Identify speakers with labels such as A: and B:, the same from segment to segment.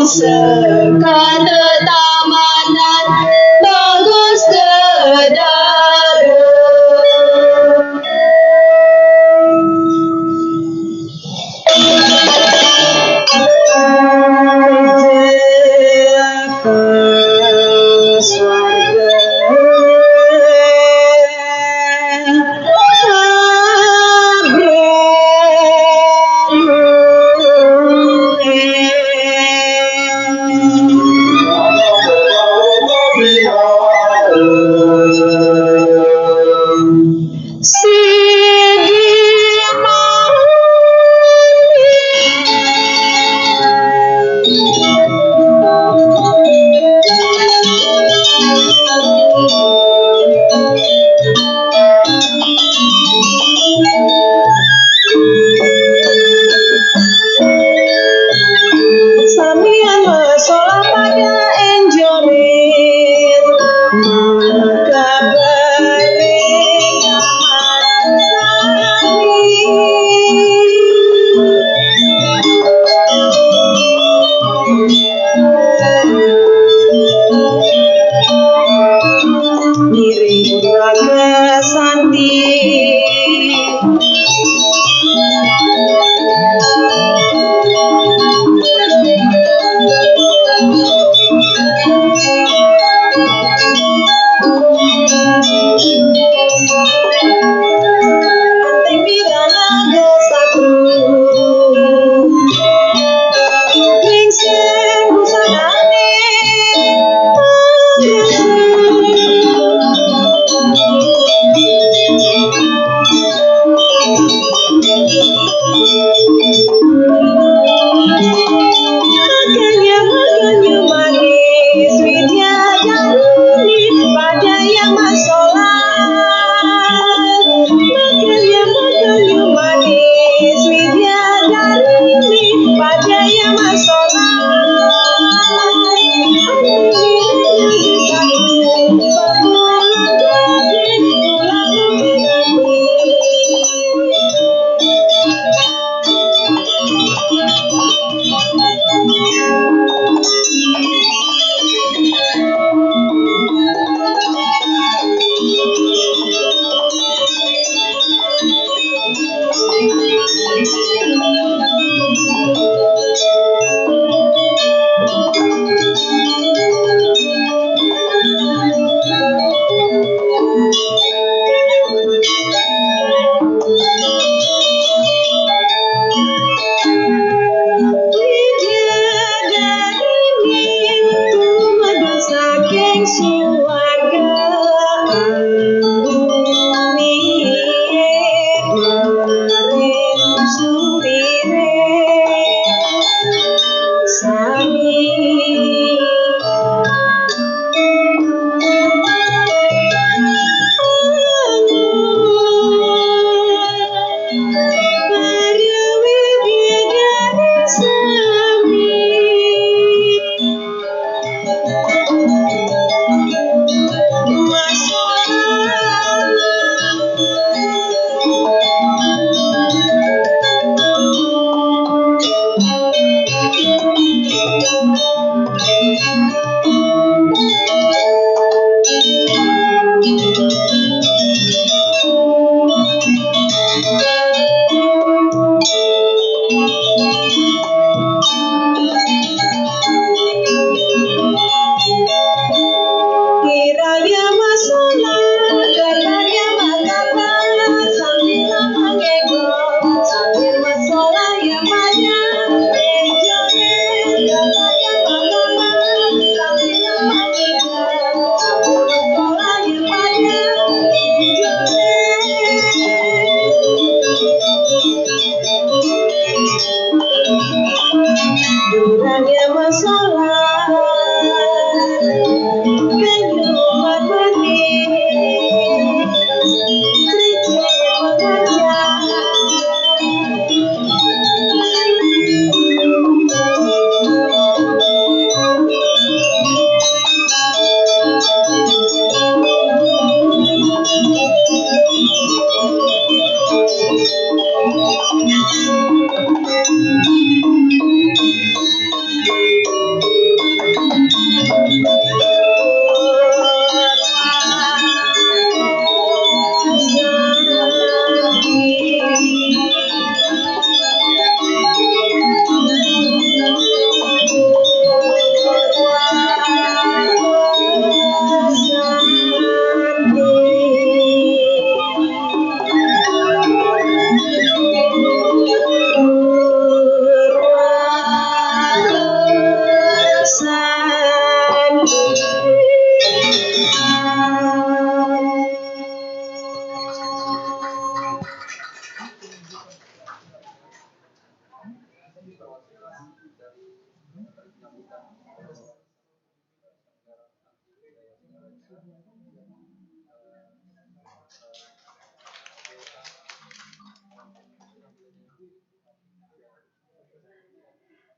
A: sekata tamanan bagus sedara.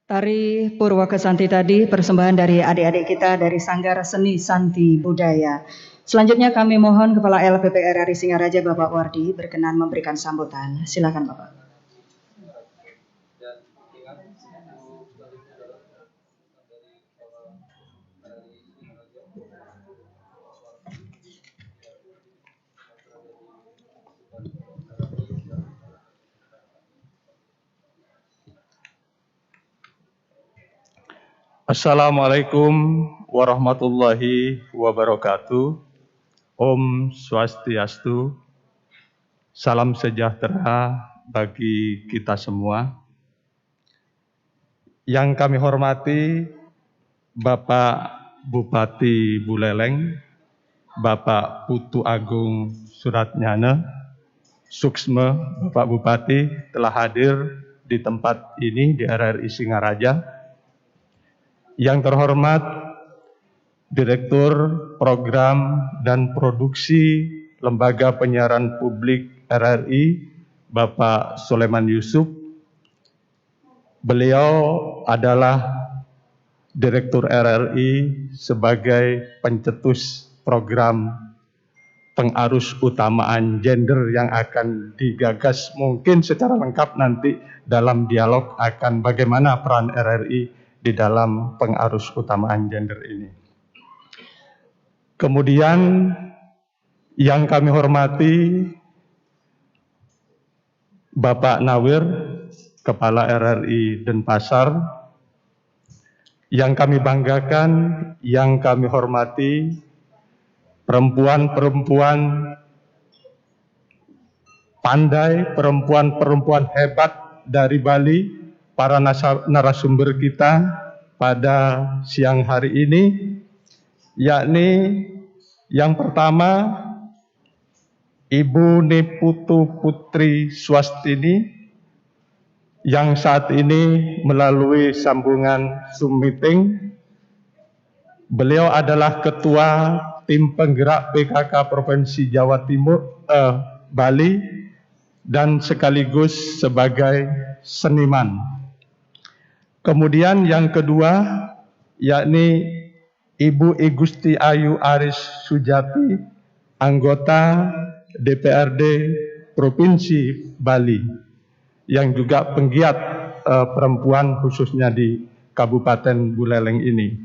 B: Tari Purwaka Santi tadi persembahan dari adik-adik kita dari Sanggar Seni Santi Budaya. Selanjutnya kami mohon Kepala LPP RRI Singaraja Bapak Wardi berkenan memberikan sambutan. Silakan Bapak.
C: Assalamualaikum warahmatullahi wabarakatuh. Om Swastiastu. Salam sejahtera bagi kita semua. Yang kami hormati Bapak Bupati Buleleng, Bapak Putu Agung Suratnyana, Suksma Bapak Bupati telah hadir di tempat ini di RRI Singaraja. Yang terhormat Direktur Program dan Produksi Lembaga Penyiaran Publik RRI, Bapak Soleman Yusuf. Beliau adalah Direktur RRI sebagai pencetus program pengarus utamaan gender yang akan digagas mungkin secara lengkap nanti dalam dialog akan bagaimana peran RRI di dalam pengarus utamaan gender ini. Kemudian yang kami hormati Bapak Nawir, Kepala RRI Denpasar. Yang kami banggakan, yang kami hormati perempuan-perempuan pandai, perempuan-perempuan hebat dari Bali, para narasumber kita pada siang hari ini, yakni yang pertama Ibu Niputu Putri Swastini yang saat ini melalui sambungan Zoom meeting. Beliau adalah Ketua Tim Penggerak PKK Provinsi Jawa Timur Bali dan sekaligus sebagai seniman. Kemudian yang kedua yakni Ibu Igusti Ayu Aris Sujati, anggota DPRD Provinsi Bali, yang juga penggiat perempuan khususnya di Kabupaten Buleleng ini.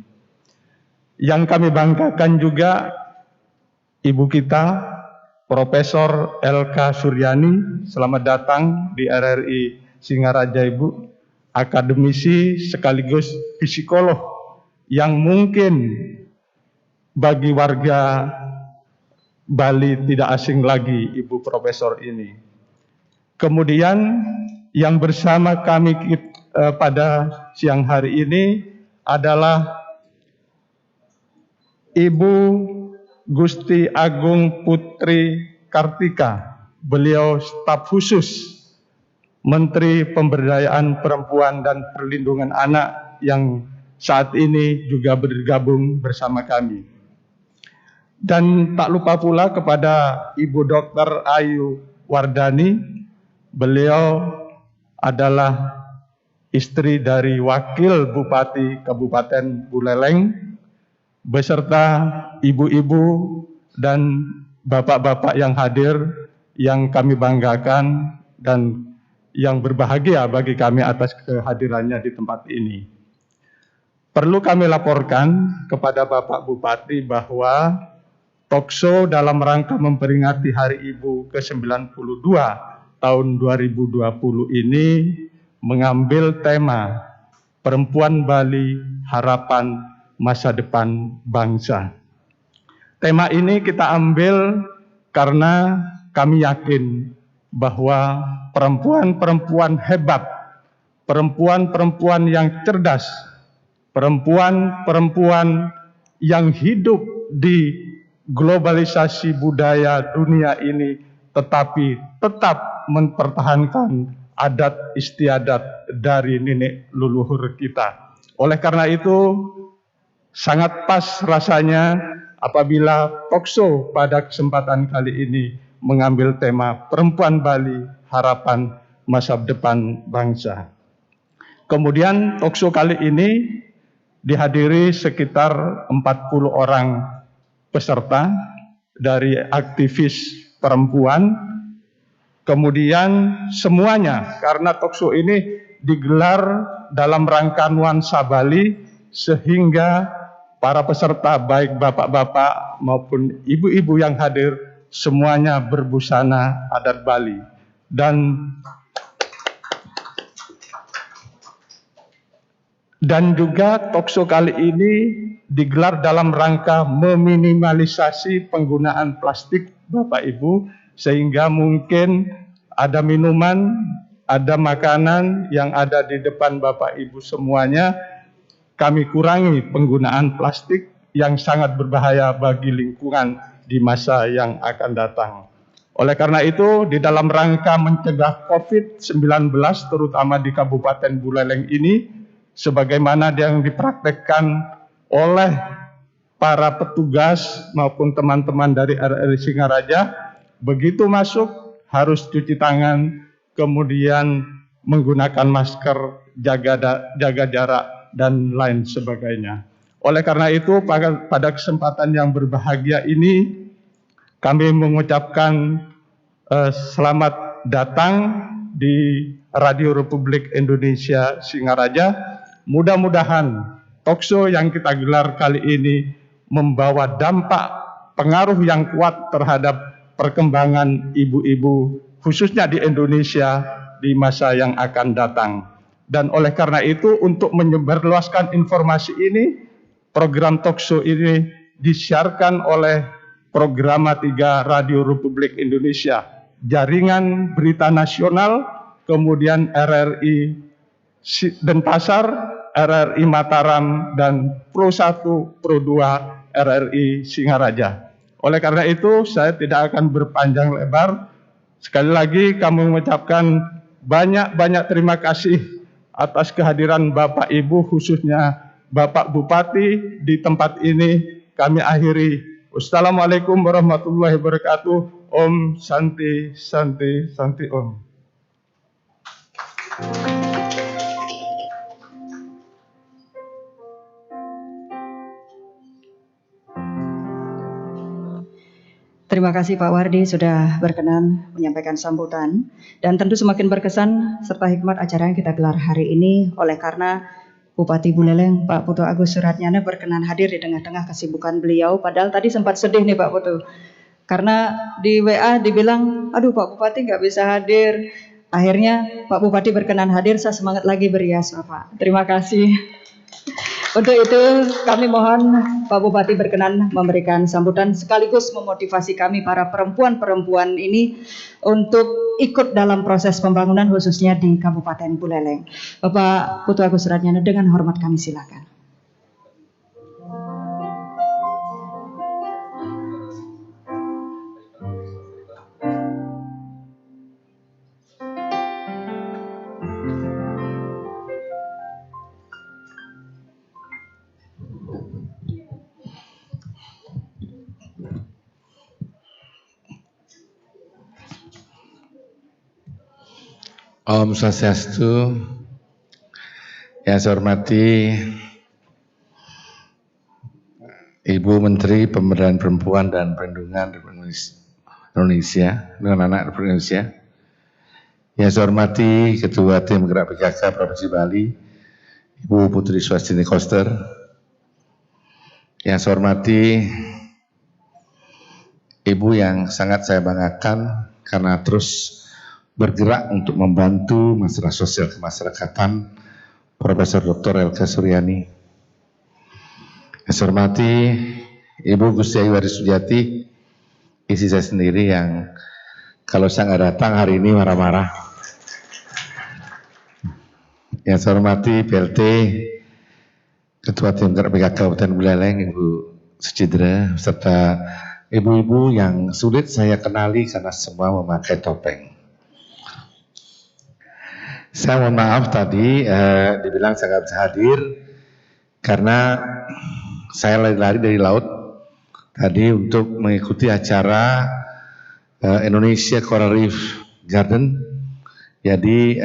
C: Yang kami banggakan juga Ibu kita, Profesor LK Suryani, selamat datang di RRI Singaraja Ibu, akademisi sekaligus psikolog yang mungkin bagi warga Bali tidak asing lagi Ibu Profesor ini. Kemudian yang bersama kami pada siang hari ini adalah Ibu Gusti Agung Putri Kartika. Beliau staf khusus Menteri Pemberdayaan Perempuan dan Perlindungan Anak yang saat ini juga bergabung bersama kami. Dan tak lupa pula kepada Ibu Dr. Ayu Wardani. Beliau adalah istri dari Wakil Bupati Kabupaten Buleleng beserta ibu-ibu dan bapak-bapak yang hadir, yang kami banggakan dan yang berbahagia bagi kami atas kehadirannya di tempat ini. Perlu kami laporkan kepada Bapak Bupati bahwa talkshow dalam rangka memperingati Hari Ibu ke-92 tahun 2020 ini mengambil tema Perempuan Bali, Harapan Masa Depan Bangsa. Tema ini kita ambil karena kami yakin bahwa perempuan-perempuan hebat, perempuan-perempuan yang cerdas, perempuan-perempuan yang hidup di globalisasi budaya dunia ini tetapi tetap mempertahankan adat istiadat dari nenek leluhur kita. Oleh karena itu sangat pas rasanya apabila talkshow pada kesempatan kali ini mengambil tema Perempuan Bali, Harapan Masa Depan Bangsa. Kemudian talkshow kali ini dihadiri sekitar 40 orang peserta dari aktivis perempuan. Kemudian semuanya, karena talkshow ini digelar dalam rangka nuansa Bali, sehingga para peserta baik bapak-bapak maupun ibu-ibu yang hadir semuanya berbusana adat Bali. Dan juga talkshow kali ini digelar dalam rangka meminimalisasi penggunaan plastik Bapak Ibu, sehingga mungkin ada minuman, ada makanan yang ada di depan Bapak Ibu semuanya, kami kurangi penggunaan plastik yang sangat berbahaya bagi lingkungan di masa yang akan datang. Oleh karena itu, di dalam rangka mencegah COVID-19 terutama di Kabupaten Buleleng ini, sebagaimana yang dipraktekkan oleh para petugas maupun teman-teman dari RRI Singaraja, begitu masuk harus cuci tangan, kemudian menggunakan masker, jaga jarak, dan lain sebagainya. Oleh karena itu, pada kesempatan yang berbahagia ini, kami mengucapkan selamat datang di Radio Republik Indonesia Singaraja. Mudah-mudahan talkshow yang kita gelar kali ini membawa dampak pengaruh yang kuat terhadap perkembangan ibu-ibu khususnya di Indonesia di masa yang akan datang. Dan oleh karena itu, untuk menyebarluaskan informasi ini, program talkshow ini disiarkan oleh Programa 3 Radio Republik Indonesia, Jaringan Berita Nasional, kemudian RRI Denpasar, RRI Mataram, dan Pro 1, Pro 2 RRI Singaraja. Oleh karena itu, saya tidak akan berpanjang lebar. Sekali lagi kami mengucapkan banyak-banyak terima kasih atas kehadiran Bapak Ibu, khususnya Bapak Bupati di tempat ini. Kami akhiri. Wassalamualaikum warahmatullahi wabarakatuh. Om Santi Santi Santi Om.
B: Terima kasih Pak Wardi sudah berkenan menyampaikan sambutan, dan tentu semakin berkesan serta hikmat acara yang kita gelar hari ini oleh karena Bupati Buleleng Pak Putu Agus Suratnyana berkenan hadir di tengah-tengah kesibukan beliau. Padahal tadi sempat sedih nih Pak Putu, karena di WA dibilang, aduh Pak Bupati nggak bisa hadir. Akhirnya Pak Bupati berkenan hadir, saya semangat lagi berias Bapak. Terima kasih. Untuk itu kami mohon Pak Bupati berkenan memberikan sambutan sekaligus memotivasi kami para perempuan-perempuan ini untuk ikut dalam proses pembangunan khususnya di Kabupaten Buleleng. Bapak Putu Agus Suratnyana, dengan hormat kami silakan.
D: Om Swastiastu. Yang saya hormati Ibu Menteri Pemberdayaan Perempuan dan Perlindungan Republik Indonesia dengan anak Republik Indonesia. Yang saya hormati Ketua Tim Gerak PKK Provinsi Bali, Ibu Putri Swastini Koster. Yang saya hormati Ibu yang sangat saya banggakan karena terus bergerak untuk membantu masalah sosial kemasyarakatan, Profesor Dr. Elka Suryani. Yang saya hormati Ibu Gusti Ayu Wari Sujati, istri saya sendiri yang kalau saya nggak datang hari ini marah-marah. Yang saya hormati PLT Ketua Tim Gerak PKK Kabupaten Buleleng, Ibu Sucidra, serta ibu-ibu yang sulit saya kenali karena semua memakai topeng. Saya mohon maaf tadi dibilang saya nggak bisa hadir karena saya lari-lari dari laut. tadi untuk mengikuti acara Indonesia Coral Reef Garden. Jadi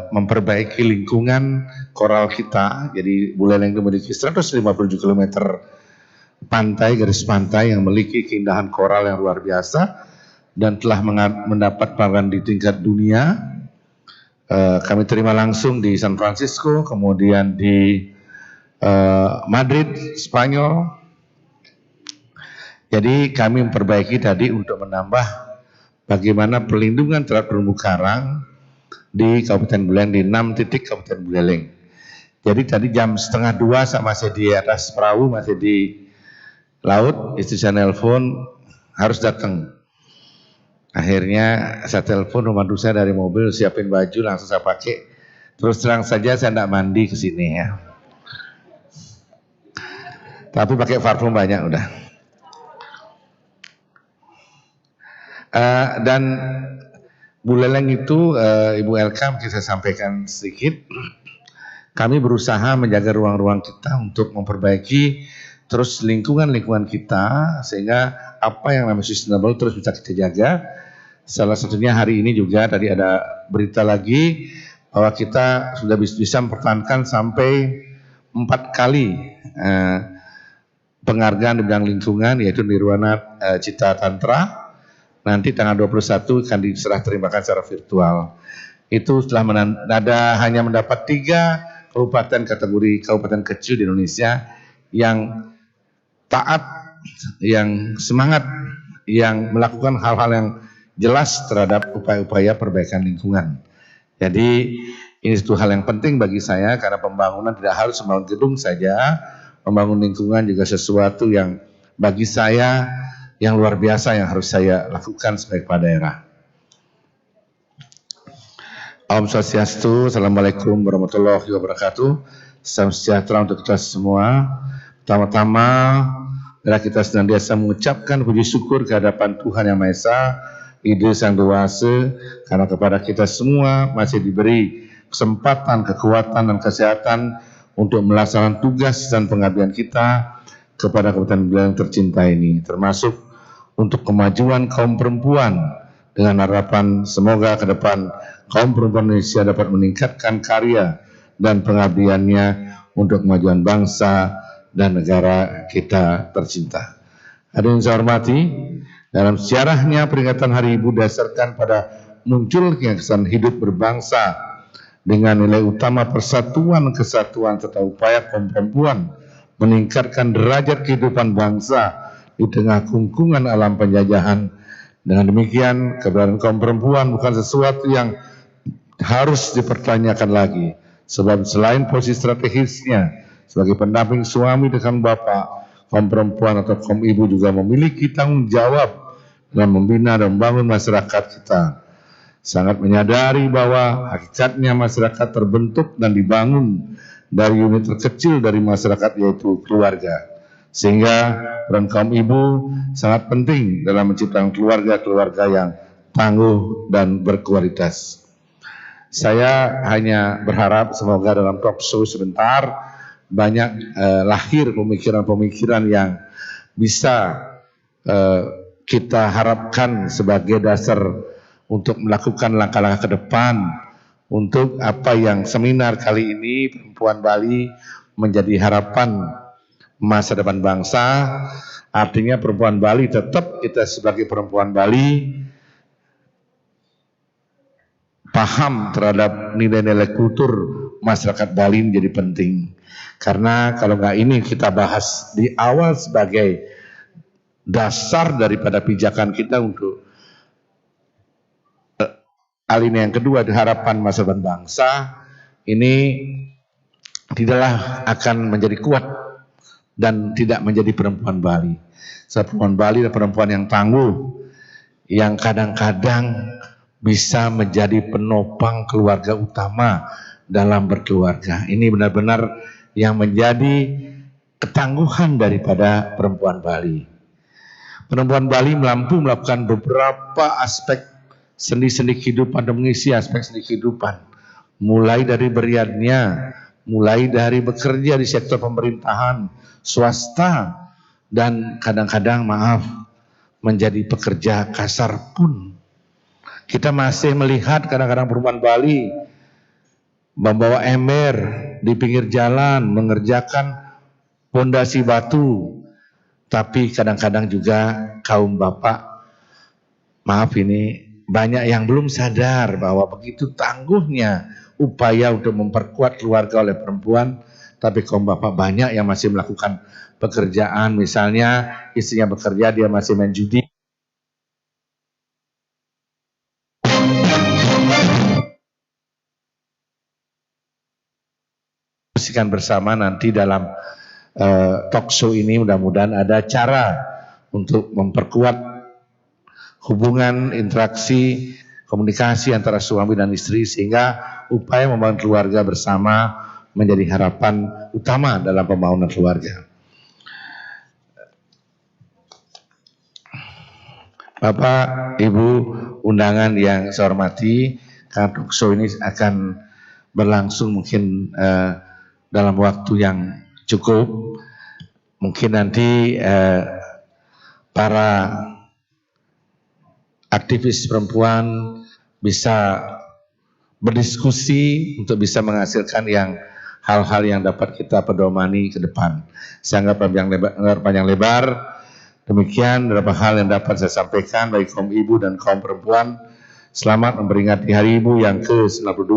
D: memperbaiki lingkungan koral kita. Jadi Buleleng itu memiliki 157 km pantai, garis pantai yang memiliki keindahan koral yang luar biasa dan telah mendapat penghargaan di tingkat dunia. Kami terima langsung di San Francisco, kemudian di Madrid, Spanyol. Jadi kami memperbaiki tadi untuk menambah bagaimana perlindungan terhadap terumbu karang di Kabupaten Buleleng, di 6 titik Kabupaten Buleleng. Jadi tadi jam 1:30 saya masih di atas perahu, masih di laut. Istri saya nelpon harus datang. Akhirnya saya telepon rumah saya dari mobil, siapin baju, langsung saya pakai. Terus terang saja saya tidak mandi ke sini ya. Tapi pakai parfum banyak udah. Dan Buleleng itu Ibu Elka mungkin saya sampaikan sedikit. Kami berusaha menjaga ruang-ruang kita untuk memperbaiki terus lingkungan kita sehingga apa yang namanya sustainable terus bisa kita jaga. Salah satunya hari ini juga tadi ada berita lagi bahwa kita sudah bisa mempertahankan sampai 4 kali penghargaan di bidang lingkungan, yaitu Nirwana Cita Tantra. Nanti tanggal 21 akan diserah terimakan secara virtual. Itu setelah hanya mendapat 3 kabupaten kategori kabupaten kecil di Indonesia yang taat, yang semangat, yang melakukan hal-hal yang jelas terhadap upaya-upaya perbaikan lingkungan. Jadi ini satu hal yang penting bagi saya karena pembangunan tidak harus membangun gedung saja, membangun lingkungan juga sesuatu yang bagi saya yang luar biasa yang harus saya lakukan sebagai kepala daerah. Om Swastiastu, Assalamualaikum warahmatullahi wabarakatuh. Salam sejahtera untuk kita semua. Pertama-tama, kita senantiasa mengucapkan puji syukur kehadapan Tuhan Yang Maha Esa, Ide Sang Dewasa, karena kepada kita semua masih diberi kesempatan, kekuatan, dan kesehatan untuk melaksanakan tugas dan pengabdian kita kepada Kabupaten Buleleng tercinta ini, termasuk untuk kemajuan kaum perempuan dengan harapan semoga ke depan kaum perempuan Indonesia dapat meningkatkan karya dan pengabdiannya untuk kemajuan bangsa dan negara kita tercinta. Hadirin saya hormati, dalam sejarahnya peringatan Hari Ibu dasarkan pada munculnya kesan hidup berbangsa dengan nilai utama persatuan, kesatuan serta upaya kaum perempuan meningkatkan derajat kehidupan bangsa di tengah kungkungan alam penjajahan. Dengan demikian, keberadaan kaum perempuan bukan sesuatu yang harus dipertanyakan lagi, sebab selain posisi strategisnya sebagai pendamping suami dengan bapak, kaum perempuan atau kaum ibu juga memiliki tanggung jawab dalam membina dan membangun masyarakat kita. Sangat menyadari bahwa hakikatnya masyarakat terbentuk dan dibangun dari unit terkecil dari masyarakat, yaitu keluarga. Sehingga peran kaum ibu sangat penting dalam menciptakan keluarga-keluarga yang tangguh dan berkualitas. Saya hanya berharap semoga dalam talk show sebentar banyak lahir pemikiran-pemikiran yang bisa kita harapkan sebagai dasar untuk melakukan langkah-langkah ke depan untuk apa yang seminar kali ini Perempuan Bali menjadi harapan masa depan bangsa. Artinya perempuan Bali tetap kita sebagai perempuan Bali paham terhadap nilai-nilai kultur masyarakat Bali menjadi penting. Karena kalau nggak ini kita bahas di awal sebagai dasar daripada pijakan kita untuk alinea yang kedua di harapan masa depan bangsa, ini tidaklah akan menjadi kuat dan tidak menjadi perempuan Bali. Sebab perempuan Bali adalah perempuan yang tangguh, yang kadang-kadang bisa menjadi penopang keluarga utama dalam berkeluarga. Ini benar-benar yang menjadi ketangguhan daripada perempuan Bali. Perempuan Bali mampu melakukan beberapa aspek sendi-sendi kehidupan dan mengisi aspek sendi kehidupan. Mulai dari beriadnya, mulai dari bekerja di sektor pemerintahan, swasta, dan kadang-kadang maaf menjadi pekerja kasar pun. Kita masih melihat kadang-kadang perempuan Bali membawa ember di pinggir jalan, mengerjakan pondasi batu. Tapi kadang-kadang juga kaum bapak, maaf ini, banyak yang belum sadar bahwa begitu tangguhnya upaya untuk memperkuat keluarga oleh perempuan, tapi kaum bapak banyak yang masih melakukan pekerjaan, misalnya istrinya bekerja, dia masih main judi. Diskusikan bersama nanti dalam talk show ini, mudah-mudahan ada cara untuk memperkuat hubungan, interaksi, komunikasi antara suami dan istri, sehingga upaya membangun keluarga bersama menjadi harapan utama dalam pembangunan keluarga. Bapak, Ibu, undangan yang saya hormati, karena talk show ini akan berlangsung mungkin dalam waktu yang cukup, mungkin nanti para aktivis perempuan bisa berdiskusi untuk bisa menghasilkan yang hal-hal yang dapat kita pedomani ke depan. Saya anggap panjang lebar. Demikian beberapa hal yang dapat saya sampaikan bagi kaum ibu dan kaum perempuan. Selamat memperingati Hari Ibu yang ke-92.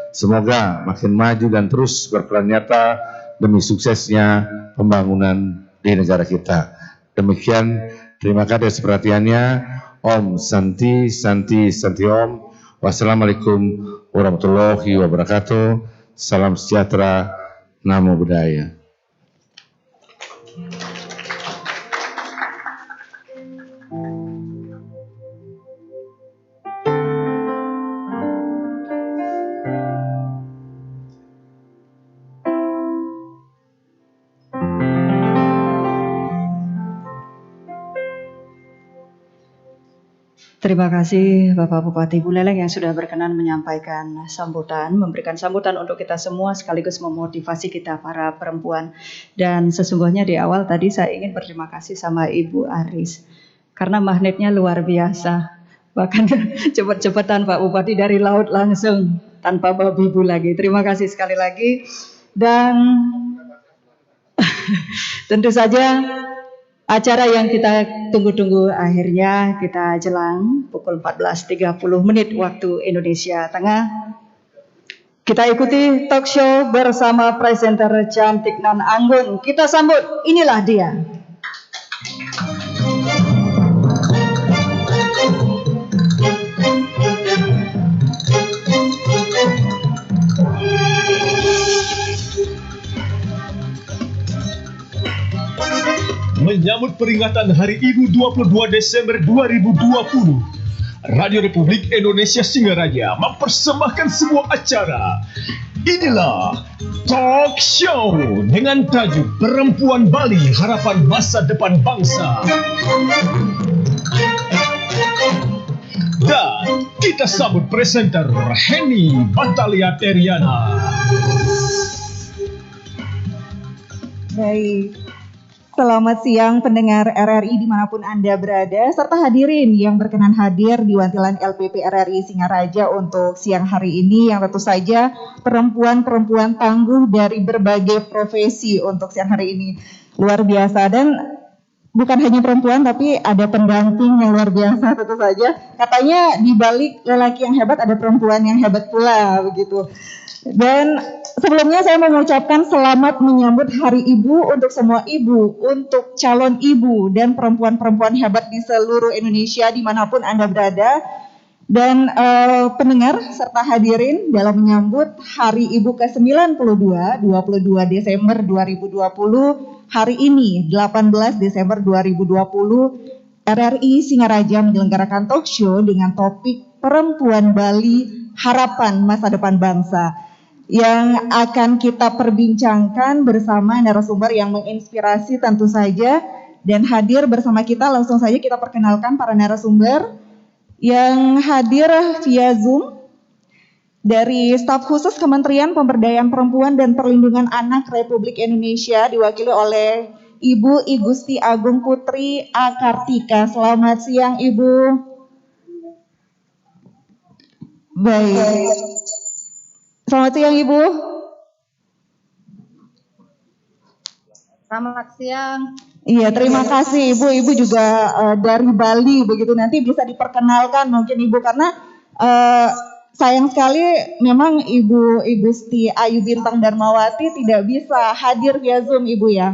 D: Semoga makin maju dan terus berperan nyata demi suksesnya pembangunan di negara kita. Demikian, terima kasih atas perhatiannya. Om Santi Santi Santi Om. Wassalamualaikum warahmatullahi wabarakatuh. Salam sejahtera, namo buddhaya.
B: Terima kasih Bapak Bupati Buleleng yang sudah berkenan menyampaikan sambutan, memberikan sambutan untuk kita semua sekaligus memotivasi kita para perempuan. Dan sesungguhnya di awal tadi saya ingin berterima kasih sama Ibu Aris karena magnetnya luar biasa. Bahkan cepet-cepetan Pak Bupati dari laut langsung tanpa babi bu lagi. Terima kasih sekali lagi. Dan tentu saja acara yang kita tunggu-tunggu akhirnya kita jelang pukul 14.30 waktu Indonesia Tengah. Kita ikuti talk show bersama presenter cantik Nan Anggun. Kita sambut, inilah dia.
E: Menyambut peringatan Hari Ibu 22 Desember 2020, Radio Republik Indonesia Singaraja mempersembahkan sebuah acara. Inilah talk show dengan tajuk Perempuan Bali, Harapan Masa Depan Bangsa. Dan kita sambut presenter Henny Batalia Teriana.
F: Baik. Selamat siang pendengar RRI dimanapun Anda berada, serta hadirin yang berkenan hadir di Wantilan LPP RRI Singaraja untuk siang hari ini, yang tentu saja perempuan-perempuan tangguh dari berbagai profesi untuk siang hari ini. Luar biasa, dan bukan hanya perempuan tapi ada pendamping yang luar biasa tentu saja. Katanya di balik lelaki yang hebat ada perempuan yang hebat pula begitu. Dan sebelumnya saya mengucapkan selamat menyambut Hari Ibu untuk semua ibu, untuk calon ibu dan perempuan-perempuan hebat di seluruh Indonesia dimanapun Anda berada. Dan pendengar serta hadirin dalam menyambut Hari Ibu ke-92, 22 Desember 2020, hari ini 18 Desember 2020, RRI Singaraja menyelenggarakan talk show dengan topik Perempuan Bali, Harapan Masa Depan Bangsa, yang akan kita perbincangkan bersama narasumber yang menginspirasi tentu saja. Dan hadir bersama kita, langsung saja kita perkenalkan para narasumber yang hadir via Zoom. Dari staf khusus Kementerian Pemberdayaan Perempuan dan Perlindungan Anak Republik Indonesia diwakili oleh Ibu Igusti Agung Putri A. Kartika. Selamat siang Ibu. Baik. Selamat siang Ibu.
G: Selamat siang.
F: Iya, terima kasih Ibu. Ibu juga dari Bali begitu. Nanti bisa diperkenalkan mungkin Ibu karena sayang sekali memang Ibu Igusti Ayu Bintang Darmawati tidak bisa hadir via Zoom Ibu ya.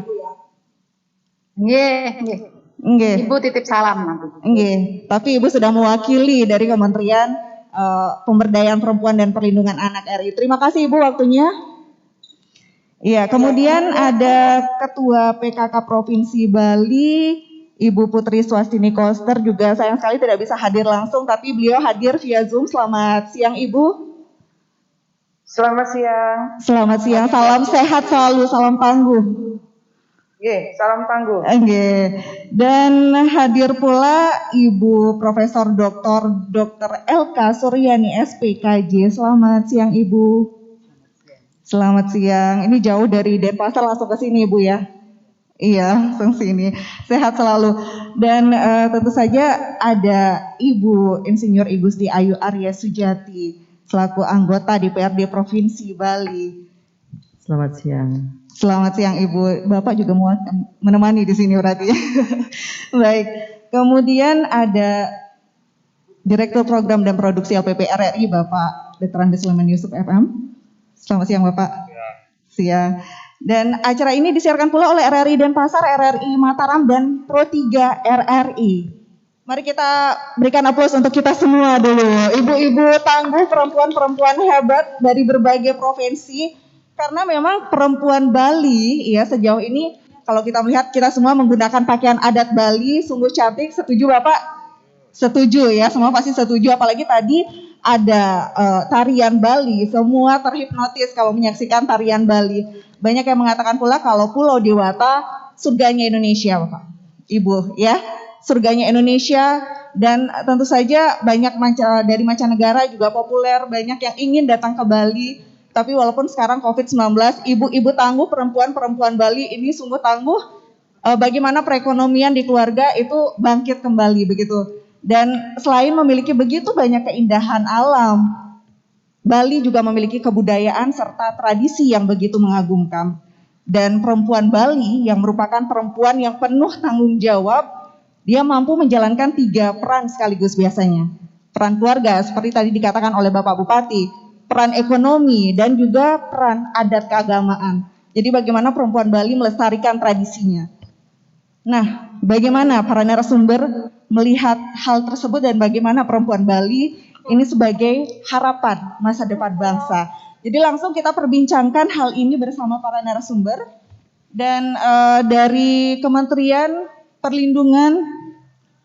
G: Nggih. Ibu titip salam nanti.
F: Nggih, tapi Ibu sudah mewakili dari Kementerian Pemberdayaan Perempuan dan Perlindungan Anak RI. Terima kasih Ibu waktunya. Iya, kemudian ada Ketua PKK Provinsi Bali, Ibu Putri Swastini Koster juga sayang sekali tidak bisa hadir langsung, tapi beliau hadir via Zoom. Selamat siang Ibu.
H: Selamat siang.
F: Selamat siang, salam sehat selalu, salam tangguh.
H: Salam tangguh.
F: Dan hadir pula Ibu Profesor Dr. LK Suryani SPKJ. Selamat siang Ibu. Selamat siang. Ini jauh dari Denpasar langsung ke sini Ibu ya. Iya, langsung sini. Sehat selalu. Dan tentu saja ada Ibu Insinyur Igusti Ayu Arya Sujati selaku anggota DPRD Provinsi Bali.
I: Selamat siang.
F: Selamat siang Ibu. Bapak juga mau menemani di sini berarti. Baik. Kemudian ada Direktur Program dan Produksi LPP RRI Bapak Dr. Andes Sulaiman Yusuf FM. Selamat siang Bapak. Siang. Dan acara ini disiarkan pula oleh RRI Denpasar, RRI Mataram, dan Pro 3 RRI. Mari kita berikan aplaus untuk kita semua dulu. Ibu-ibu tangguh, perempuan-perempuan hebat dari berbagai provinsi. Karena memang perempuan Bali ya sejauh ini kalau kita melihat kita semua menggunakan pakaian adat Bali sungguh cantik. Setuju Bapak? Setuju ya, semua pasti setuju. Apalagi tadi ada tarian Bali, semua terhipnotis kalau menyaksikan tarian Bali. Banyak yang mengatakan pula kalau Pulau Dewata surganya Indonesia Bapak, Ibu ya, surganya Indonesia. Dan tentu saja banyak dari mancanegara juga populer, banyak yang ingin datang ke Bali. Tapi walaupun sekarang COVID-19, ibu-ibu tangguh, perempuan-perempuan Bali ini sungguh tangguh. Bagaimana perekonomian di keluarga itu bangkit kembali begitu. Dan selain memiliki begitu banyak keindahan alam, Bali juga memiliki kebudayaan serta tradisi yang begitu mengagumkan. Dan perempuan Bali yang merupakan perempuan yang penuh tanggung jawab, dia mampu menjalankan 3 peran sekaligus biasanya. Peran keluarga seperti tadi dikatakan oleh Bapak Bupati, peran ekonomi, dan juga peran adat keagamaan. Jadi bagaimana perempuan Bali melestarikan tradisinya. Nah, bagaimana para narasumber melihat hal tersebut dan bagaimana perempuan Bali ini sebagai harapan masa depan bangsa. Jadi langsung kita perbincangkan hal ini bersama para narasumber. Dan dari Kementerian Perlindungan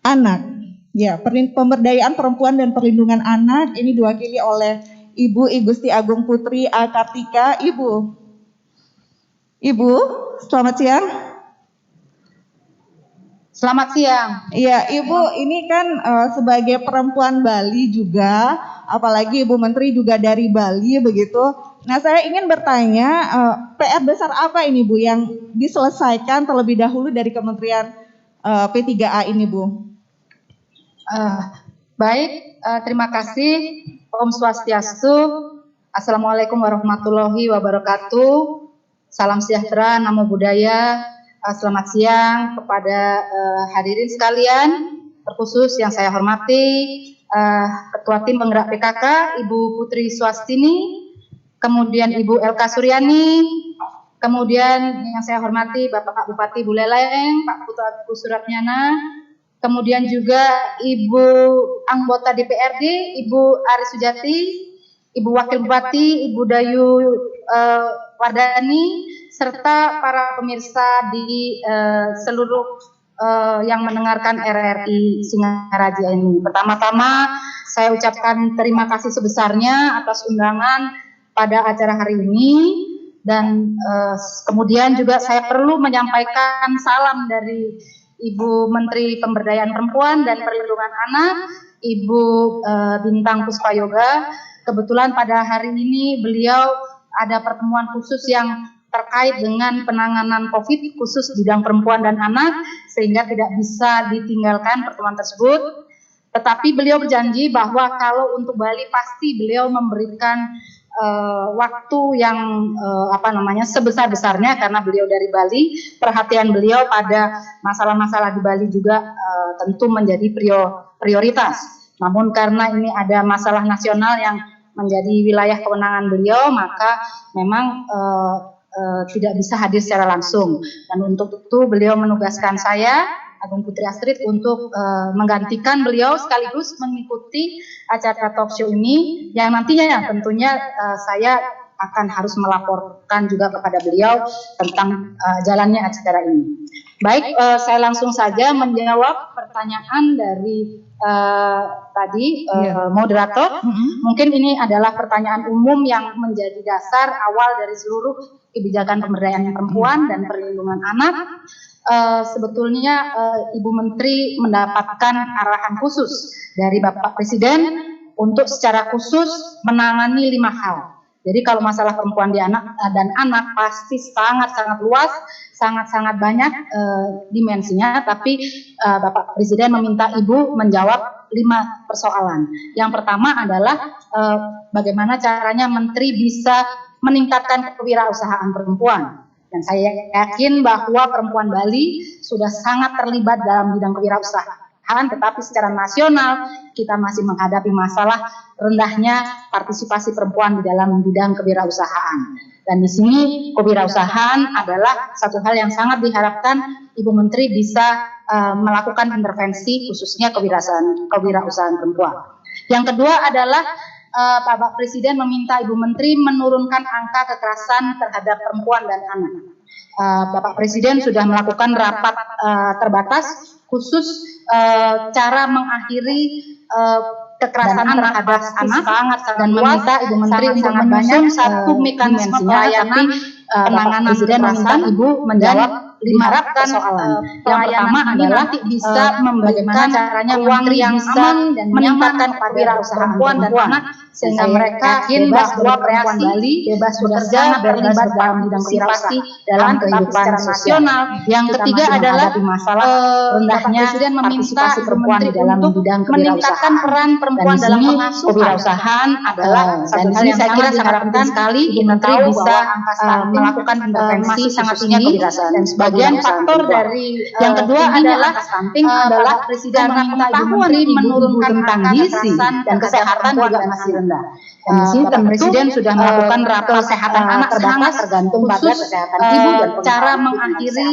F: Anak, ya, Pemberdayaan Perempuan dan Perlindungan Anak ini diwakili oleh Ibu Igusti Agung Putri A. Kartika. Ibu, selamat siang.
G: Selamat siang.
F: Iya, Ibu, ini kan sebagai perempuan Bali juga, apalagi Ibu Menteri juga dari Bali begitu. Nah, saya ingin bertanya, PR besar apa ini Bu yang diselesaikan terlebih dahulu dari Kementerian P3A ini Bu?
G: Baik, terima kasih. Om Swastiastu. Assalamualaikum warahmatullahi wabarakatuh. Salam sejahtera, namo buddhaya. Selamat siang kepada hadirin sekalian, terkhusus yang saya hormati Ketua Tim Penggerak PKK Ibu Putri Swastini, kemudian Ibu LK Suryani, kemudian yang saya hormati Bapak Bupati Buleleng, Pak Putu Agus Suratnyana, kemudian juga Ibu anggota DPRD, Ibu Ari Sujati, Ibu Wakil Bupati, Ibu Dayu Wardani, serta para pemirsa di seluruh yang mendengarkan RRI Singaraja ini. Pertama-tama saya ucapkan terima kasih sebesarnya atas undangan pada acara hari ini. Dan kemudian juga saya perlu menyampaikan salam dari Ibu Menteri Pemberdayaan Perempuan dan Perlindungan Anak, Ibu Bintang Puspayoga. Kebetulan pada hari ini beliau ada pertemuan khusus yang terkait dengan penanganan COVID khusus bidang perempuan dan anak, sehingga tidak bisa ditinggalkan pertemuan tersebut. Tetapi beliau berjanji bahwa kalau untuk Bali pasti beliau memberikan waktu yang sebesar-besarnya, karena beliau dari Bali, perhatian beliau pada masalah-masalah di Bali juga tentu menjadi prioritas. Namun karena ini ada masalah nasional yang menjadi wilayah kewenangan beliau, maka memang tidak bisa hadir secara langsung. Dan untuk itu beliau menugaskan saya, Agung Putri Astrid, untuk menggantikan beliau sekaligus mengikuti acara talk show ini, yang nantinya tentunya saya akan harus melaporkan juga kepada beliau tentang jalannya acara ini. Baik, saya langsung saja menjawab pertanyaan dari moderator. Mungkin ini adalah pertanyaan umum yang menjadi dasar awal dari seluruh kebijakan pemberdayaan perempuan dan perlindungan anak. Sebetulnya Ibu Menteri mendapatkan arahan khusus dari Bapak Presiden untuk secara khusus menangani 5 hal. Jadi kalau masalah perempuan dan anak pasti sangat-sangat luas, sangat-sangat banyak dimensinya, tapi Bapak Presiden meminta Ibu menjawab 5 persoalan. Yang pertama adalah bagaimana caranya Menteri bisa meningkatkan kewirausahaan perempuan. Dan saya yakin bahwa perempuan Bali sudah sangat terlibat dalam bidang kewirausahaan, tetapi secara nasional kita masih menghadapi masalah rendahnya partisipasi perempuan di dalam bidang kewirausahaan. Dan di sini kewirausahaan adalah satu hal yang sangat diharapkan Ibu Menteri bisa melakukan intervensi khususnya kewirausahaan perempuan. Yang kedua adalah Bapak Presiden meminta Ibu Menteri menurunkan angka kekerasan terhadap perempuan dan anak. Bapak Presiden sudah melakukan rapat terbatas khusus cara mengakhiri kekerasan terhadap anak, dan meminta Ibu Menteri untuk menyusun satu mekanisme pelayanan penanganan. Presiden meminta Ibu menjawab 5 persoalan. Yang pertama adalah bisa memberikan caranya ruang yang aman dan menyampaikan kewirausahaan perempuan dan anak, sehingga mereka yakin bahwa perempuan Bali bebas bekerja, terlibat dalam bidang kewirausahaan dalam kehidupan nasional. Yang ketiga adalah masalah rendahnya Presiden meminta perempuan di dalam bidang meningkatkan peran perempuan dalam pengasuhan kewirausahaan adalah satu hal yang saya kira sangat penting sekali. Ibu Menteri bisa melakukan intervensi sangat tinggi, dan sebagian faktor dari yang kedua adalah stunting adalah Presiden meminta Ibu Menteri menurunkan tentang gizi dan kesehatan juga masih rendah. Dan di sini Presiden sudah melakukan rapat kesehatan anak terbatas tergantung pada kesehatan ibu dan cara mengakhiri.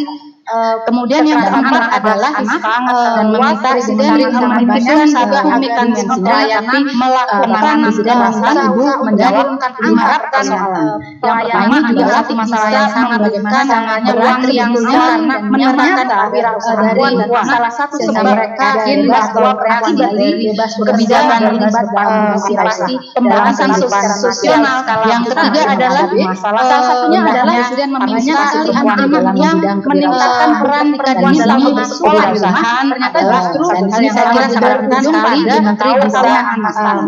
G: Kemudian yang keempat adalah dan meminta Presiden memiliki satu mekanisme pelayanan melakukan penanganan ibu menjawab 5 persoalan. Yang pertama adalah masalah yang sangat bagaimana caranya ruang yang karena menyampaikan kewirausahaan dari salah satu sebab mereka yakin bahwa perempuan Bali bebas kebijakan terlibat partisipasi pembahasan sosial. Yang ketiga adalah salah satunya adalah Presiden meminta anak-anak yang meningkatkan peran perempuan dalam sekolah usahaan adalah dan ini saya kira sangat penting sekali. Menteri bisa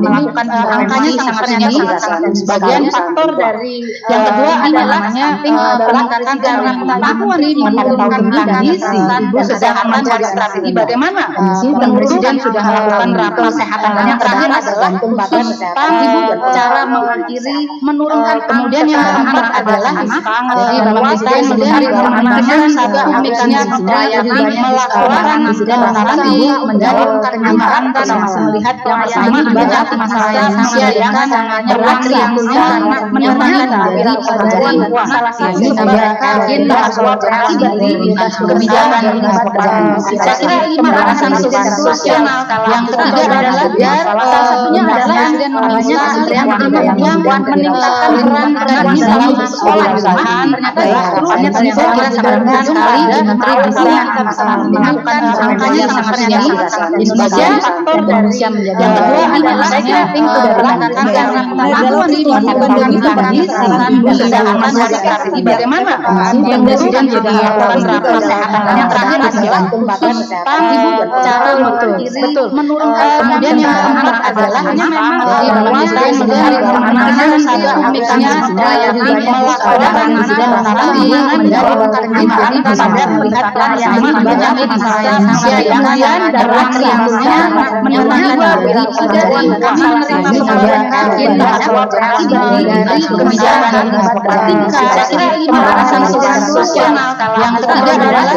G: melakukan angkanya sangat tinggi, dan sebagian faktor dari yang kedua adalah meningkatkan karena pengetahuan menurunkan gizi ibu kesehatan dari strategi bagaimana. Dan Presiden sudah melakukan rapat kesehatan yang terakhir tergantung pada kesehatan ibu dan cara mengakhiri menurunkan. Kemudian yang keempat adalah dari Bapak Presiden mencari satu mekanisme pelayanan melakukan dan ibu menjawab kenyamanan sama melihat yang sama banyak masalah yang sangat berarti yang karena menyerahkan dari pekerjaan salah satu mereka yakin bahwa berarti dari kebijakan saya kira 5 alasan sosial. Yang ketiga adalah salah satunya adalah Presiden meminta yang meningkatkan peran perempuan dalam sekolah usahaan adalah tadi saya kira sangat penting sekali. Menteri bisa melakukan angkanya sangat tinggi. Indonesia faktor dari yang kedua adalah saving itu adalah kemampuan situasi pandemi tidak aman dari bagaimana yang presiden juga melakukan kesehatan yang terakhir adalah khusus ibu cara betul menurunkan. Kemudian yang keempat adalah memang di dalam desain mencari keamanan juga mixnya yang melakukan dan menjadi keterkaitan pada pendekatan yang banyak di Indonesia yang dalam riangnya menurunkan dari kami menerima kebijakan dari kebijakan tingkat pemerasan sosial yang ketiga adalah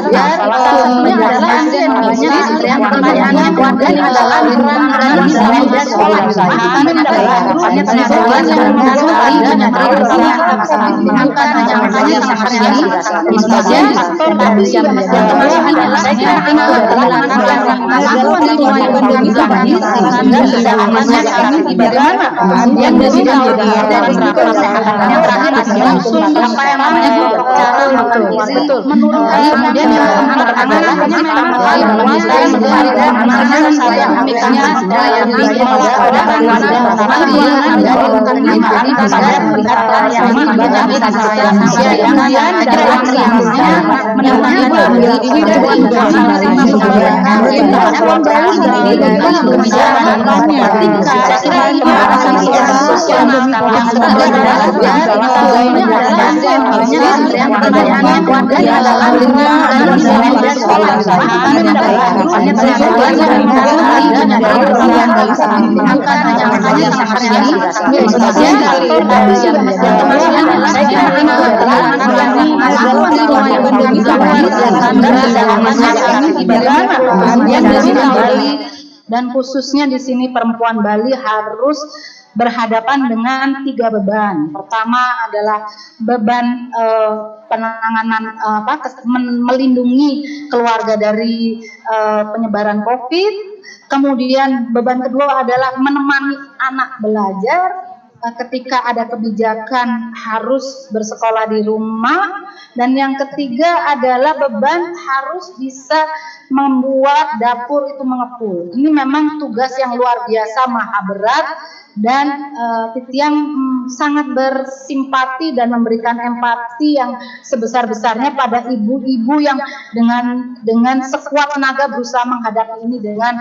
G: yang pertanyaannya warga yang adalah di sekolah kami mendapatkan dan khususnya di sini perempuan Bali harus berhadapan dengan 3 beban. Pertama adalah beban penanganan melindungi keluarga dari penyebaran COVID. Kemudian beban kedua adalah menemani anak belajar ketika ada kebijakan harus bersekolah di rumah. Dan yang ketiga adalah beban harus bisa membuat dapur itu mengepul. Ini memang tugas yang luar biasa, maha berat, dan Titiang sangat bersimpati dan memberikan empati yang sebesar-besarnya pada ibu-ibu yang dengan sekuat tenaga berusaha menghadapi ini dengan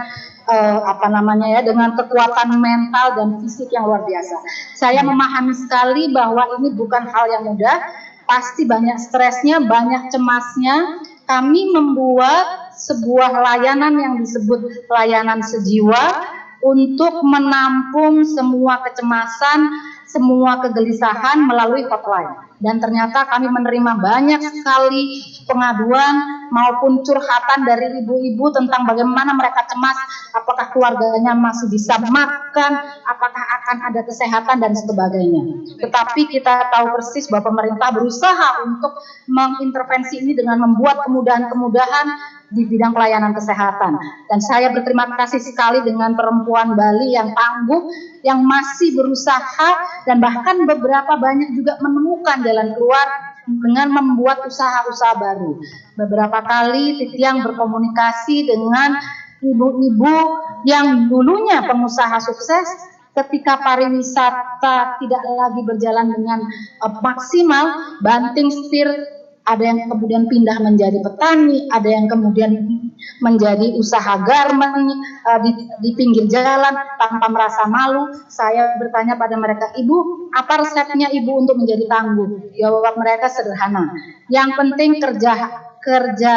G: dengan kekuatan mental dan fisik yang luar biasa. Saya memahami sekali bahwa ini bukan hal yang mudah, pasti banyak stresnya, banyak cemasnya. Kami membuat sebuah layanan yang disebut layanan sejiwa untuk menampung semua kecemasan, semua kegelisahan melalui hotline. Dan ternyata kami menerima banyak sekali pengaduan maupun curhatan dari ibu-ibu tentang bagaimana mereka cemas, apakah keluarganya masih bisa makan, apakah akan ada kesehatan dan sebagainya. Tetapi kita tahu persis bahwa pemerintah berusaha untuk mengintervensi ini dengan membuat kemudahan-kemudahan di bidang pelayanan kesehatan. Dan saya berterima kasih sekali dengan perempuan Bali yang tangguh, yang masih berusaha dan bahkan beberapa banyak juga menemukan jalan keluar dengan membuat usaha-usaha baru. Beberapa kali Titiang berkomunikasi dengan ibu-ibu yang dulunya pengusaha sukses, ketika pariwisata tidak lagi berjalan dengan maksimal, banting setir, ada yang kemudian pindah menjadi petani, ada yang kemudian menjadi usaha garmen di pinggir jalan tanpa merasa malu. Saya bertanya pada mereka, Ibu, apa resepnya Ibu untuk menjadi tangguh? Jawab mereka sederhana, yang penting kerja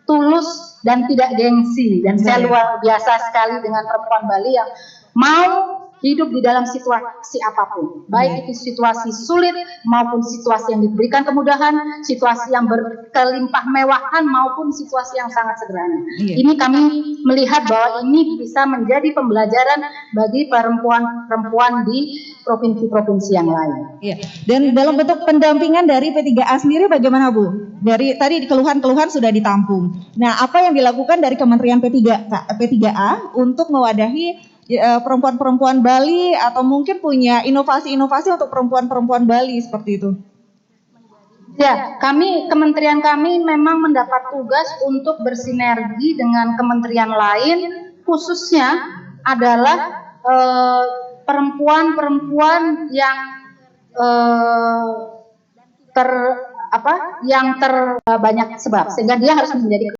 G: tulus dan tidak gengsi. Dan saya luar biasa sekali dengan perempuan Bali yang mau hidup di dalam situasi apapun, baik itu situasi sulit maupun situasi yang diberikan kemudahan, situasi yang berkelimpah mewahan maupun situasi yang sangat sederhana. Ini kami melihat bahwa ini bisa menjadi pembelajaran bagi perempuan-perempuan di provinsi-provinsi yang lain.
F: Iya. Dan dalam bentuk pendampingan dari P3A sendiri bagaimana, Bu? Dari tadi keluhan-keluhan sudah ditampung. Nah, apa yang dilakukan dari Kementerian P3A untuk mewadahi perempuan-perempuan Bali atau mungkin punya inovasi-inovasi untuk perempuan-perempuan Bali seperti itu?
G: Ya, kementerian kami memang mendapat tugas untuk bersinergi dengan kementerian lain, khususnya adalah perempuan-perempuan yang banyak sebab, sehingga dia harus menjadi